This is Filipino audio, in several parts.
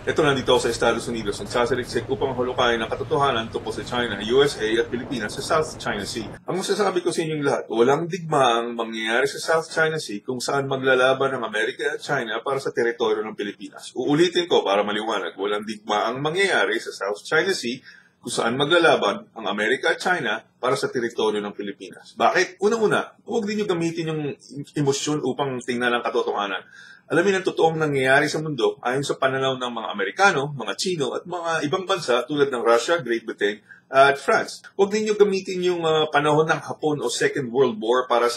Ito, nandito ako sa Estados Unidos, nagsasaliksik upang hulukayin ang katotohanan tungkol sa China, USA at Pilipinas sa South China Sea. Ang masasabi ko sa inyong lahat, walang digmaang mangyayari sa South China Sea kung saan maglalaban ang Amerika at China para sa teritoryo ng Pilipinas. Uulitin ko para maliwanag, walang digmaang mangyayari sa South China Sea kung saan maglalaban ang Amerika at China para sa teritoryo ng Pilipinas. Bakit? Unang-una, huwag din nyo gamitin yung emosyon upang tingnan ang katotohanan. Alamin ang totoong nangyayari sa mundo ayon sa pananaw ng mga Amerikano, mga Chino at mga ibang bansa tulad ng Russia, Great Britain at France. Huwag ninyo gamitin yung panahon ng Hapon o Second World War para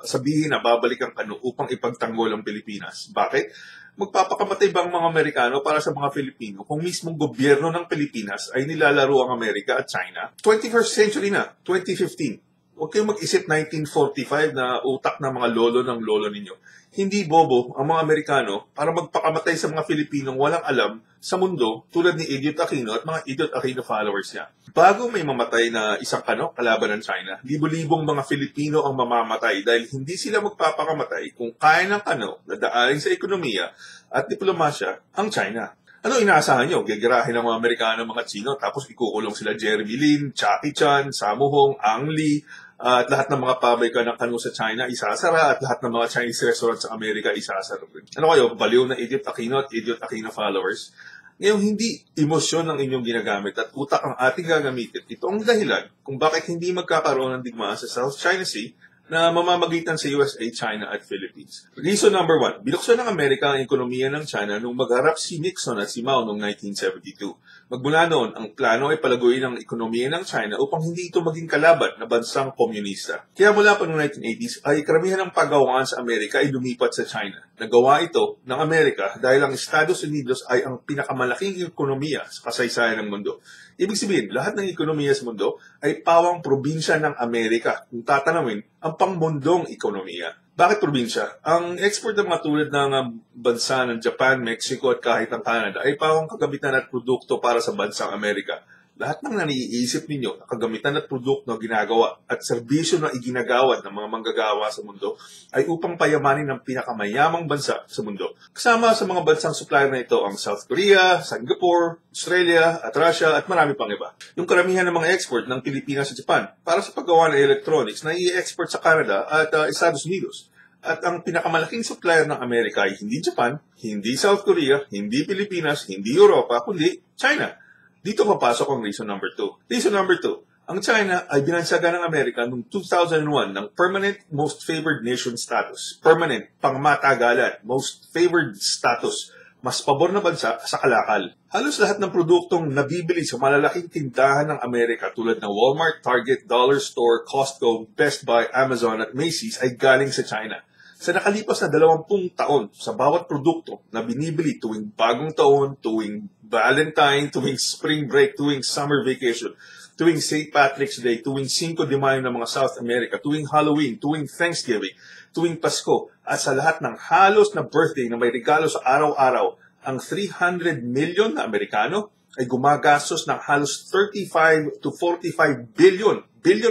sabihin na babalik ang kano upang ipagtanggol ang Pilipinas. Bakit? Magpapakamatay ba ang mga Amerikano para sa mga Filipino kung mismong gobyerno ng Pilipinas ay nilalaro ang Amerika at China? 21st century na, 2015. Huwag kayong mag-isip 1945 na utak ng mga lolo ng lolo ninyo. Hindi bobo ang mga Amerikano para magpakamatay sa mga Filipinong walang alam sa mundo tulad ni Idiot Aquino at mga Idiot Aquino followers niya. Bago may mamatay na isang kano kalaban ng China, libo-libong mga Filipino ang mamamatay dahil hindi sila magpapakamatay kung kaya ng kano na daanin sa ekonomiya at diplomasya ang China. Ano inaasahan nyo? Gagirahin ng mga Amerikano, mga Chino, tapos ikukulong sila Jeremy Lin, Jackie Chan, Sammo Hung, Ang Lee, at lahat ng mga pabrika ng kano sa China isasara at lahat ng mga Chinese restaurants sa Amerika isasara. Ano kayo? Baliw na Idiot Aquino at Idiot Aquino followers? Ngayon, hindi emosyon ang inyong ginagamit at utak ang ating gagamitin. Ito ang dahilan kung bakit hindi magkakaroon ng digmaan sa South China Sea na mamamagitan sa USA, China at Philippines. Reason number 1, binuksan ng Amerika ang ekonomiya ng China nung magharap si Nixon at si Mao noong 1972. Magmula noon, ang plano ay palaguin ang ekonomiya ng China upang hindi ito maging kalaban na bansang komunista. Kaya mula pa noong 1980s ay karamihan ng paggawakan sa Amerika ay lumipat sa China. Nagawa ito ng Amerika dahil ang Estados Unidos ay ang pinakamalaking ekonomiya sa kasaysayan ng mundo. Ibig sabihin, lahat ng ekonomiya sa mundo ay pawang probinsya ng Amerika kung tatanawin ang pangmundong ekonomiya. Bakit probinsya? Ang export ng mga tulad ng bansa ng Japan, Mexico at kahit ang Canada ay pawang kagamitan at produkto para sa bansang Amerika. Lahat ng naniisip ninyo na kagamitan at produkto na ginagawa at serbisyo na iginagawad ng mga manggagawa sa mundo ay upang payamanin ng pinakamayamang bansa sa mundo. Kasama sa mga bansang supplier na ito ang South Korea, Singapore, Australia at Russia at marami pang iba. Yung karamihan ng mga export ng Pilipinas sa Japan para sa paggawa ng electronics na i-export sa Canada at Estados Unidos. At ang pinakamalaking supplier ng Amerika ay hindi Japan, hindi South Korea, hindi Pilipinas, hindi Europa, kundi China. Dito papasok ang reason number 2. Reason number 2, ang China ay binansagan ng Amerika noong 2001 ng Permanent Most Favored Nation status. Permanent, pangmatagalan, Most Favored status. Mas pabor na bansa sa kalakal. Halos lahat ng produktong nabibili sa malalaking tindahan ng Amerika tulad ng Walmart, Target, Dollar Store, Costco, Best Buy, Amazon at Macy's ay galing sa China. Sa nakalipas na 20 taon, sa bawat produkto na binibili tuwing bagong taon, tuwing Valentine, tuwing spring break, tuwing summer vacation, tuwing St. Patrick's Day, tuwing 5 de Mayo ng mga South America, tuwing Halloween, tuwing Thanksgiving, tuwing Pasko, at sa lahat ng halos na birthday na may regalo sa araw-araw, ang 300 million na Amerikano ay gumagastos ng halos 35 to 45 billion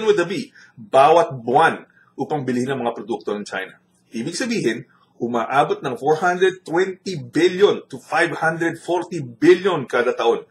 with a B, bawat buwan upang bilhin ang mga produkto ng China. Ibig sabihin, umaabot ng 420 billion to 540 billion kada taon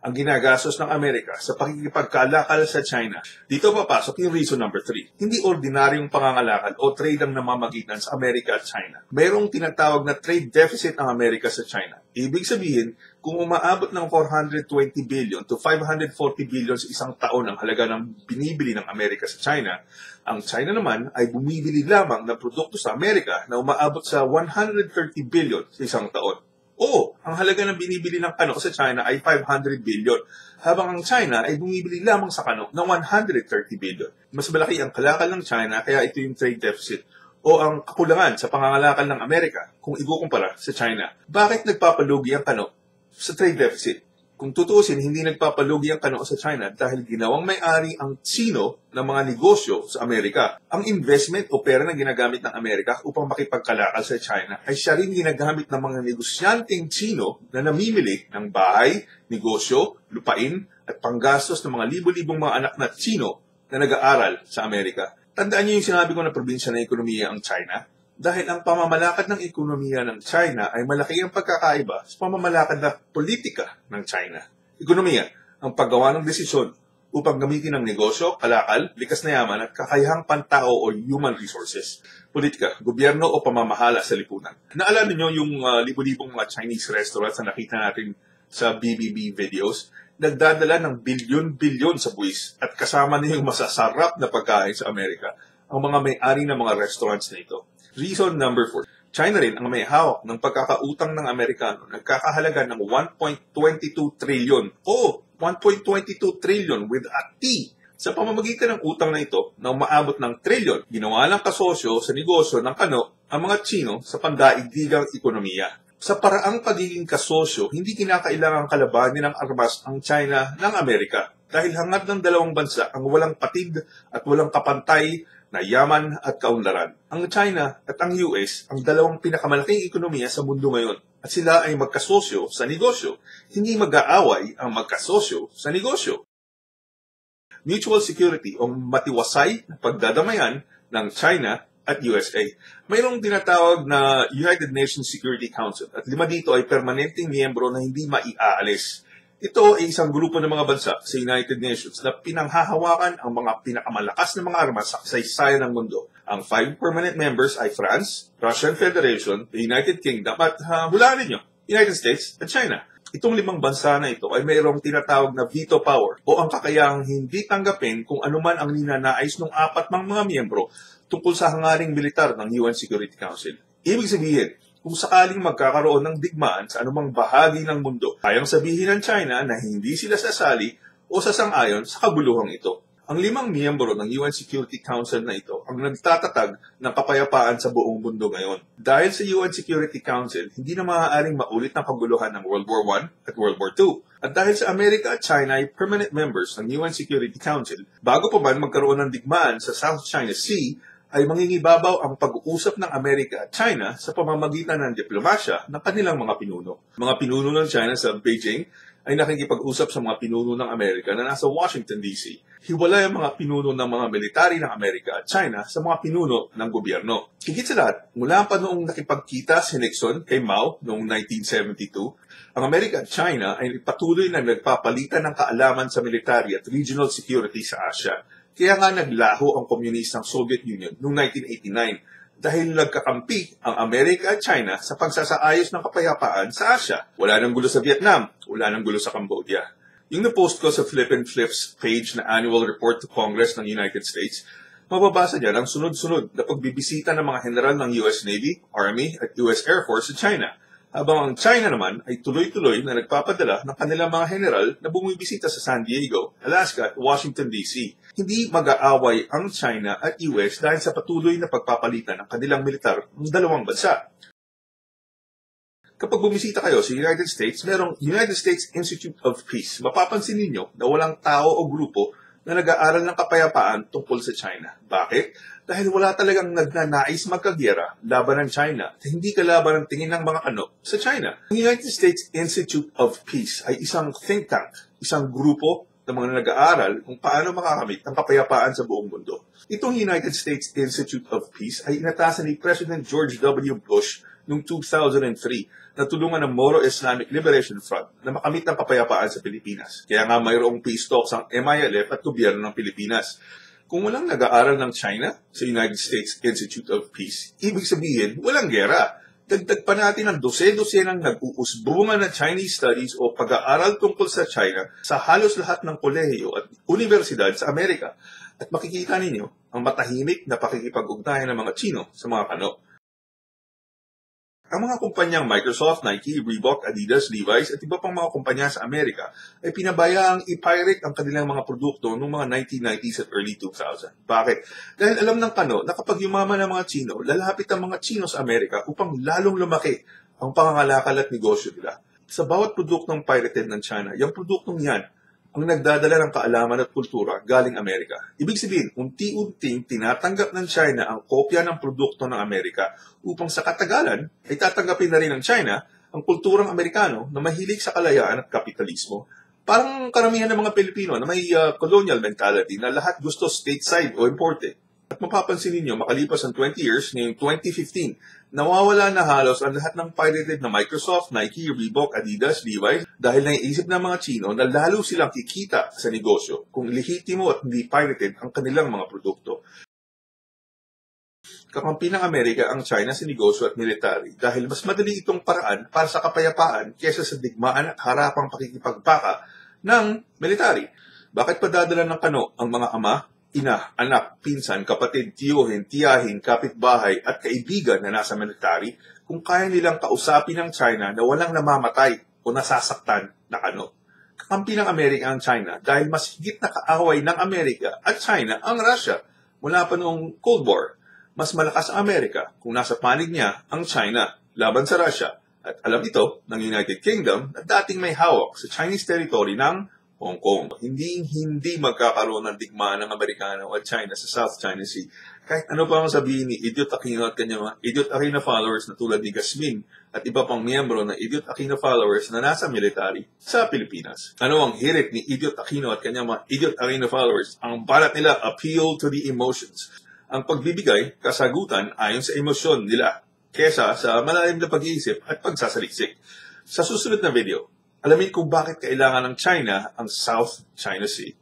ang ginagastos ng Amerika sa pakikipagkalakal sa China. Dito papasok yung reason number 3. Hindi ordinaryong pangangalakal o trade ang namamagitan sa Amerika at China. Mayroong tinatawag na trade deficit ang Amerika sa China. Ibig sabihin, kung umaabot ng 420 billion to 540 billion sa isang taon ang halaga ng binibili ng Amerika sa China, ang China naman ay bumibili lamang ng produkto sa Amerika na umaabot sa 130 billion sa isang taon. Oo, ang halaga ng binibili ng kano sa China ay 500 billion, habang ang China ay bumibili lamang sa kano ng 130 billion. Mas malaki ang kalakal ng China kaya ito yung trade deficit o ang kakulangan sa pangangalakal ng Amerika kung ikukumpara sa China. Bakit nagpapalugi ang kano sa trade deficit? Kung tutuusin, hindi nagpapalugi ang kano sa China dahil ginawang may-ari ang Chino ng mga negosyo sa Amerika. Ang investment o pera na ginagamit ng Amerika upang makipagkalakal sa China ay siya rin ginagamit ng mga negosyanteng Chino na namimili ng bahay, negosyo, lupain at panggastos ng mga libo-libong mga anak na Chino na nag-aaral sa Amerika. Tandaan niyo yung sinabi ko na probinsya na ekonomiya ang China? dahil ang pamamalakad ng ekonomiya ng China ay malaki ang pagkakaiba sa pamamalakad na politika ng China. Ekonomiya, ang paggawa ng desisyon upang gamitin ng negosyo, kalakal, likas na yaman at kakayahang pantao o human resources. Politika, gobyerno o pamamahala sa lipunan. Naalala niyo yung libo-libong mga Chinese restaurants na nakita natin sa BBB videos? Nagdadala ng bilyon-bilyon sa buwis at kasama na yung masasarap na pagkain sa Amerika ang mga may-ari ng mga restaurants na ito. Reason number 4. China rin ang may hawak ng pagkakautang ng Amerikano nagkakahalaga ng 1.22 trillion o 1.22 trillion with a T. Sa pamamagitan ng utang na ito na umaabot ng trillion, ginawa ng kasosyo sa negosyo ng kano ang mga Tsino sa pandaigdigang ekonomiya. Sa paraang pagiging kasosyo, hindi kinakailangang kalabanin ng armas ang China ng Amerika dahil hangad ng dalawang bansa ang walang patid at walang kapantay na yaman at kaunlaran. Ang China at ang US ang dalawang pinakamalaking ekonomiya sa mundo ngayon at sila ay magkasosyo sa negosyo. Hindi mag-aaway ang magkasosyo sa negosyo. Mutual security o matiwasay na pagdadamayan ng China at USA. Mayroong tinatawag na United Nations Security Council at 5 dito ay permanenteng miyembro na hindi maiaalis. Ito ay isang grupo ng mga bansa sa United Nations na pinanghahawakan ang mga pinakamalakas na mga armas sa kasaysayan ng mundo. Ang 5 permanent members ay France, Russian Federation, the United Kingdom at hulaan ninyo, United States at China. Itong 5 bansa na ito ay mayroong tinatawag na veto power o ang kakayahang hindi tanggapin kung anuman ang ninanais ng 4 mga miyembro tungkol sa hangaring militar ng UN Security Council. Ibig sabihin, kung sakaling magkakaroon ng digmaan sa anumang bahagi ng mundo, kayang sabihin ng China na hindi sila sasali o sasang-ayon sa kaguluhang ito. Ang 5 miyembro ng UN Security Council na ito ang nagtatatag ng kapayapaan sa buong mundo ngayon. Dahil sa UN Security Council, hindi na maaaring maulit ang kaguluhan ng World War I at World War II. At dahil sa Amerika at China ay permanent members ng UN Security Council, bago pa man magkaroon ng digmaan sa South China Sea, ay mangingibabaw ang pag-uusap ng Amerika at China sa pamamagitan ng diplomasya ng kanilang mga pinuno. Mga pinuno ng China sa Beijing ay nakikipag-usap sa mga pinuno ng Amerika na nasa Washington, D.C. Hiwalay ang mga pinuno ng mga military ng Amerika at China sa mga pinuno ng gobyerno. Higit sa lahat, mula pa noong nakipagkita si Nixon kay Mao noong 1972, ang Amerika at China ay patuloy na nagpapalitan ng kaalaman sa military at regional security sa Asia. Kaya nga naglaho ang komunistang Soviet Union noong 1989 dahil nagkakampi ang Amerika at China sa pagsasaayos ng kapayapaan sa Asia. Wala nang gulo sa Vietnam, wala nang gulo sa Cambodia. Yung na-post ko sa Flip and Flips page na Annual Report to Congress ng United States, mababasa dyan ang sunod-sunod na pagbibisita ng mga general ng US Navy, Army at US Air Force sa China. Habang ang China naman ay tuloy-tuloy na nagpapadala ng kanilang mga general na bumibisita sa San Diego, Alaska at Washington, D.C. Hindi mag-aaway ang China at US dahil sa patuloy na pagpapalitan ng kanilang militar ng dalawang bansa. Kapag bumisita kayo sa United States, merong United States Institute of Peace. Mapapansin ninyo na walang tao o grupo na nag-aaral ng kapayapaan tungkol sa China. Bakit? Dahil wala talagang nagnanais magkagyera laban ng China at hindi kalaban ng tingin ng mga kano sa China. Ang United States Institute of Peace ay isang think tank, isang grupo ng mga nag-aaral kung paano makakamit ang kapayapaan sa buong mundo. Itong United States Institute of Peace ay inatasan ni President George W. Bush noong 2003 na tulungan ng Moro Islamic Liberation Front na makamit ang kapayapaan sa Pilipinas. Kaya nga mayroong peace talks ang MILF at gobyerno ng Pilipinas. Kung walang nag-aaral ng China sa United States Institute of Peace, ibig sabihin, walang gera. Dagdag pa natin ang dose-dosenang nag-uusbungan na Chinese studies o pag-aaral tungkol sa China sa halos lahat ng kolehiyo at universidad sa Amerika. At makikita ninyo ang matahimik na pakikipag-ugnayan ng mga Chino sa mga kano. Ang mga kumpanyang Microsoft, Nike, Reebok, Adidas, Levi's at iba pang mga kumpanya sa Amerika ay pinabayaang i-pirate ang kanilang mga produkto noong mga 1990s at early 2000. Bakit? Dahil alam ng kano na kapag yumaman ang mga Chino, lalapit ang mga Chino sa Amerika upang lalong lumaki ang pangangalakal at negosyo nila. Sa bawat produktong pirated ng China, yung produktong yan ang nagdadala ng kaalaman at kultura galing Amerika. Ibig sabihin, unti-unting tinatanggap ng China ang kopya ng produkto ng Amerika upang sa katagalan ay tatanggapin na rin ng China ang kulturang Amerikano na mahilig sa kalayaan at kapitalismo. Parang karamihan ng mga Pilipino na may colonial mentality na lahat gusto stateside o imported. At mapapansin ninyo, makalipas ang 20 years, ngayong 2015, nawawala na halos ang lahat ng pirated na Microsoft, Nike, Reebok, Adidas, Levi's dahil naiisip ng mga Chino na lalo silang kikita sa negosyo kung lehitimo at hindi pirated ang kanilang mga produkto. Kakampi ng Amerika ang China sa negosyo at military dahil mas madali itong paraan para sa kapayapaan kaysa sa digmaan at harapang pakikipagbaka ng military. Bakit padadala ng kano ang mga ama, ina, anak, pinsan, kapatid, tiyuhin, tiyahin, kapitbahay at kaibigan na nasa military kung kaya nilang kausapin ng China na walang namamatay o nasasaktan na kano? Kakampi ng Amerika ang China dahil mas higit na kaaway ng Amerika at China ang Russia mula pa noong Cold War. Mas malakas ang Amerika kung nasa panig niya ang China laban sa Russia. At alam ito ng United Kingdom na dating may hawak sa Chinese territory ng Hong Kong. Hindi magkakaroon ng digmaan ng Amerikano at China sa South China Sea. Kahit ano pa ang sabihin ni Idiot Aquino at kanyang mga Idiot Aquino followers na tulad ni Gasmin at iba pang miyembro ng Idiot Aquino followers na nasa military sa Pilipinas. Ano ang hirit ni Idiot Aquino at kanyang mga Idiot Aquino followers? Ang balat nila, appeal to the emotions. Ang pagbibigay, kasagutan ayon sa emosyon nila kesa sa malalim na pag-iisip at pagsasaliksik. Sa susunod na video, alamin kung bakit kailangan ng China ang South China Sea.